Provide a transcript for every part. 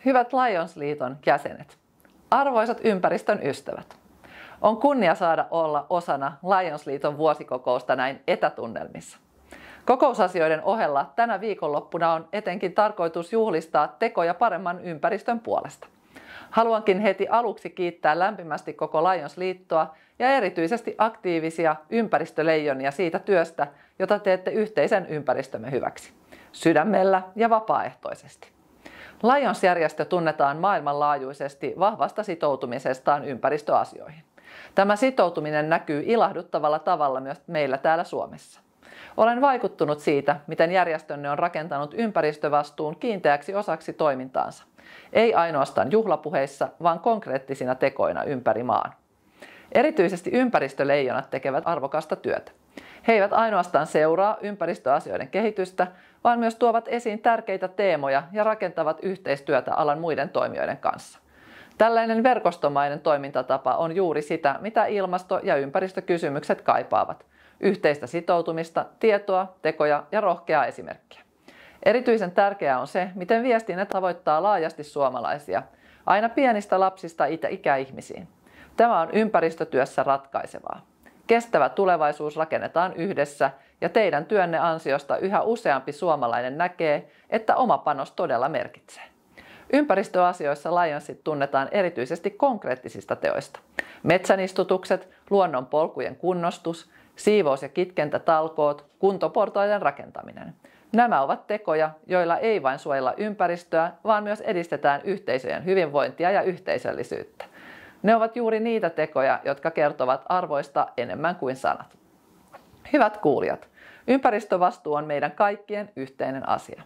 Hyvät Lionsliiton jäsenet, arvoisat ympäristön ystävät, on kunnia saada olla osana Lionsliiton vuosikokousta näin etätunnelmissa. Kokousasioiden ohella tänä viikonloppuna on etenkin tarkoitus juhlistaa tekoja paremman ympäristön puolesta. Haluankin heti aluksi kiittää lämpimästi koko Lionsliittoa ja erityisesti aktiivisia ympäristöleijonia siitä työstä, jota teette yhteisen ympäristömme hyväksi, sydämellä ja vapaaehtoisesti. Lions-järjestö tunnetaan maailmanlaajuisesti vahvasta sitoutumisestaan ympäristöasioihin. Tämä sitoutuminen näkyy ilahduttavalla tavalla myös meillä täällä Suomessa. Olen vaikuttunut siitä, miten järjestönne on rakentanut ympäristövastuun kiinteäksi osaksi toimintaansa. Ei ainoastaan juhlapuheissa, vaan konkreettisina tekoina ympäri maan. Erityisesti ympäristöleijonat tekevät arvokasta työtä. He eivät ainoastaan seuraa ympäristöasioiden kehitystä, vaan myös tuovat esiin tärkeitä teemoja ja rakentavat yhteistyötä alan muiden toimijoiden kanssa. Tällainen verkostomainen toimintatapa on juuri sitä, mitä ilmasto- ja ympäristökysymykset kaipaavat. Yhteistä sitoutumista, tietoa, tekoja ja rohkeaa esimerkkiä. Erityisen tärkeää on se, miten viestinnät tavoittaa laajasti suomalaisia, aina pienistä lapsista ikäihmisiin. Tämä on ympäristötyössä ratkaisevaa. Kestävä tulevaisuus rakennetaan yhdessä ja teidän työnne ansiosta yhä useampi suomalainen näkee, että oma panos todella merkitsee. Ympäristöasioissa Lionsit tunnetaan erityisesti konkreettisista teoista. Metsänistutukset, luonnon polkujen kunnostus, siivous- ja kitkentätalkoot, kuntoportaiden rakentaminen. Nämä ovat tekoja, joilla ei vain suojella ympäristöä, vaan myös edistetään yhteisöjen hyvinvointia ja yhteisöllisyyttä. Ne ovat juuri niitä tekoja, jotka kertovat arvoista enemmän kuin sanat. Hyvät kuulijat, ympäristövastuu on meidän kaikkien yhteinen asia.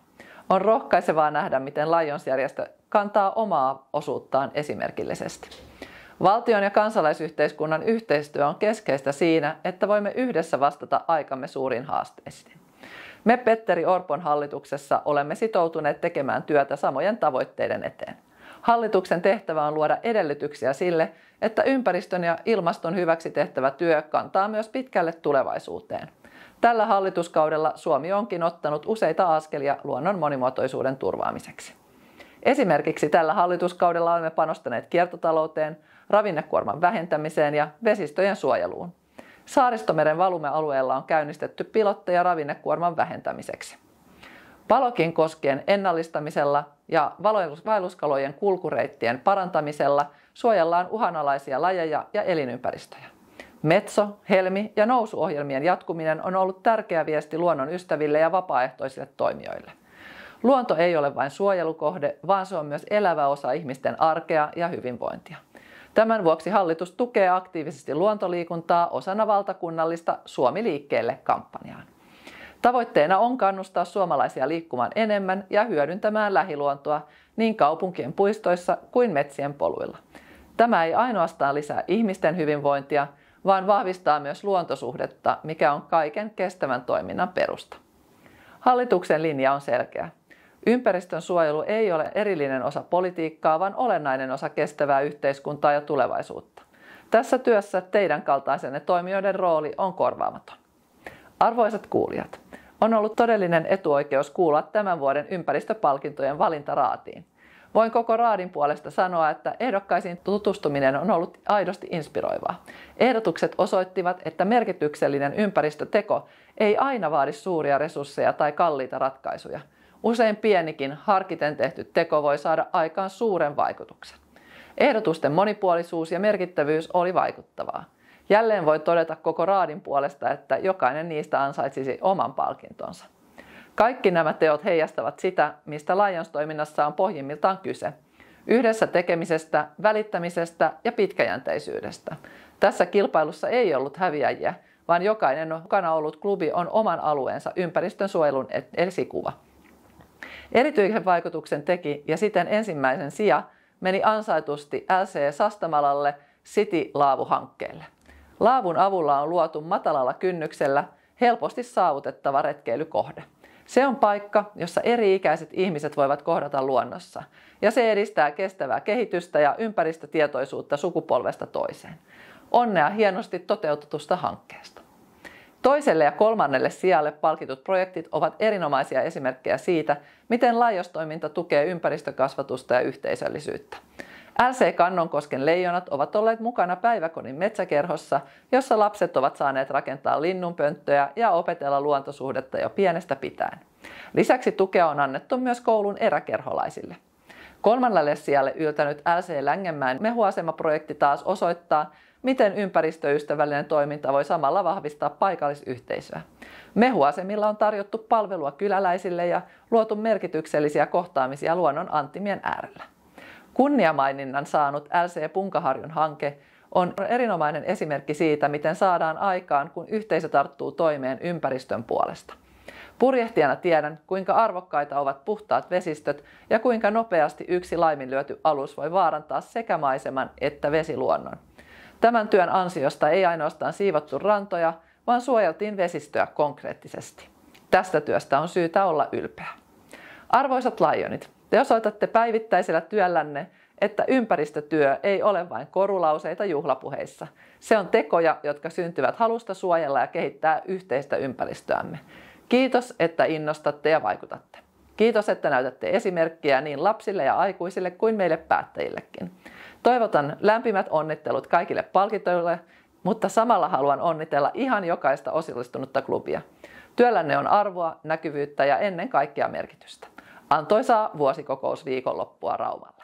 On rohkaisevaa nähdä, miten Lions-järjestö kantaa omaa osuuttaan esimerkillisesti. Valtion ja kansalaisyhteiskunnan yhteistyö on keskeistä siinä, että voimme yhdessä vastata aikamme suuriin haasteisiin. Me Petteri Orpon hallituksessa olemme sitoutuneet tekemään työtä samojen tavoitteiden eteen. Hallituksen tehtävä on luoda edellytyksiä sille, että ympäristön ja ilmaston hyväksi tehtävä työ kantaa myös pitkälle tulevaisuuteen. Tällä hallituskaudella Suomi onkin ottanut useita askelia luonnon monimuotoisuuden turvaamiseksi. Esimerkiksi tällä hallituskaudella olemme panostaneet kiertotalouteen, ravinnekuorman vähentämiseen ja vesistöjen suojeluun. Saaristomeren valumealueella on käynnistetty pilotteja ravinnekuorman vähentämiseksi. Palokinkoskien ennallistamisella ja vaelluskalojen kulkureittien parantamisella suojellaan uhanalaisia lajeja ja elinympäristöjä. Metso-, helmi- ja nousuohjelmien jatkuminen on ollut tärkeä viesti luonnon ystäville ja vapaaehtoisille toimijoille. Luonto ei ole vain suojelukohde, vaan se on myös elävä osa ihmisten arkea ja hyvinvointia. Tämän vuoksi hallitus tukee aktiivisesti luontoliikuntaa osana valtakunnallista Suomi liikkeelle -kampanjaa. Tavoitteena on kannustaa suomalaisia liikkumaan enemmän ja hyödyntämään lähiluontoa niin kaupunkien puistoissa kuin metsien poluilla. Tämä ei ainoastaan lisää ihmisten hyvinvointia, vaan vahvistaa myös luontosuhdetta, mikä on kaiken kestävän toiminnan perusta. Hallituksen linja on selkeä. Ympäristön suojelu ei ole erillinen osa politiikkaa, vaan olennainen osa kestävää yhteiskuntaa ja tulevaisuutta. Tässä työssä teidän kaltaisenne toimijoiden rooli on korvaamaton. Arvoisat kuulijat, on ollut todellinen etuoikeus kuulua tämän vuoden ympäristöpalkintojen valintaraatiin. Voin koko raadin puolesta sanoa, että ehdokkaisiin tutustuminen on ollut aidosti inspiroivaa. Ehdotukset osoittivat, että merkityksellinen ympäristöteko ei aina vaadi suuria resursseja tai kalliita ratkaisuja. Usein pienikin, harkiten tehty teko voi saada aikaan suuren vaikutuksen. Ehdotusten monipuolisuus ja merkittävyys oli vaikuttavaa. Jälleen voi todeta koko raadin puolesta, että jokainen niistä ansaitsisi oman palkintonsa. Kaikki nämä teot heijastavat sitä, mistä Lions-toiminnassa on pohjimmiltaan kyse. Yhdessä tekemisestä, välittämisestä ja pitkäjänteisyydestä. Tässä kilpailussa ei ollut häviäjiä, vaan jokainen mukana ollut klubi on oman alueensa ympäristön suojelun esikuva. Erityisen vaikutuksen teki ja siten ensimmäisen sija meni ansaitusti LC Sastamalalle City-laavuhankkeelle. Laavun avulla on luotu matalalla kynnyksellä helposti saavutettava retkeilykohde. Se on paikka, jossa eri-ikäiset ihmiset voivat kohdata luonnossa, ja se edistää kestävää kehitystä ja ympäristötietoisuutta sukupolvesta toiseen. Onnea hienosti toteutetusta hankkeesta. Toiselle ja kolmannelle sijalle palkitut projektit ovat erinomaisia esimerkkejä siitä, miten Laios-toiminta tukee ympäristökasvatusta ja yhteisöllisyyttä. LC Kannonkosken leijonat ovat olleet mukana päiväkodin metsäkerhossa, jossa lapset ovat saaneet rakentaa linnunpönttöjä ja opetella luontosuhdetta jo pienestä pitäen. Lisäksi tukea on annettu myös koulun eräkerholaisille. Kolmannelle sijalle yltänyt LC Längenmäen mehuasemaprojekti taas osoittaa, miten ympäristöystävällinen toiminta voi samalla vahvistaa paikallisyhteisöä. Mehuasemilla on tarjottu palvelua kyläläisille ja luotu merkityksellisiä kohtaamisia luonnon antimien äärellä. Kunniamaininnan saanut LC Punkaharjun hanke on erinomainen esimerkki siitä, miten saadaan aikaan, kun yhteisö tarttuu toimeen ympäristön puolesta. Purjehtijana tiedän, kuinka arvokkaita ovat puhtaat vesistöt ja kuinka nopeasti yksi laiminlyöty alus voi vaarantaa sekä maiseman että vesiluonnon. Tämän työn ansiosta ei ainoastaan siivottu rantoja, vaan suojeltiin vesistöä konkreettisesti. Tästä työstä on syytä olla ylpeä. Arvoisat Lionit, te osoitatte päivittäisellä työllänne, että ympäristötyö ei ole vain korulauseita juhlapuheissa. Se on tekoja, jotka syntyvät halusta suojella ja kehittää yhteistä ympäristöämme. Kiitos, että innostatte ja vaikutatte. Kiitos, että näytätte esimerkkiä niin lapsille ja aikuisille kuin meille päättäjillekin. Toivotan lämpimät onnittelut kaikille palkitoille, mutta samalla haluan onnitella ihan jokaista osallistunutta klubia. Työllänne on arvoa, näkyvyyttä ja ennen kaikkea merkitystä. Antoisaa vuosikokousviikonloppua Raumalla.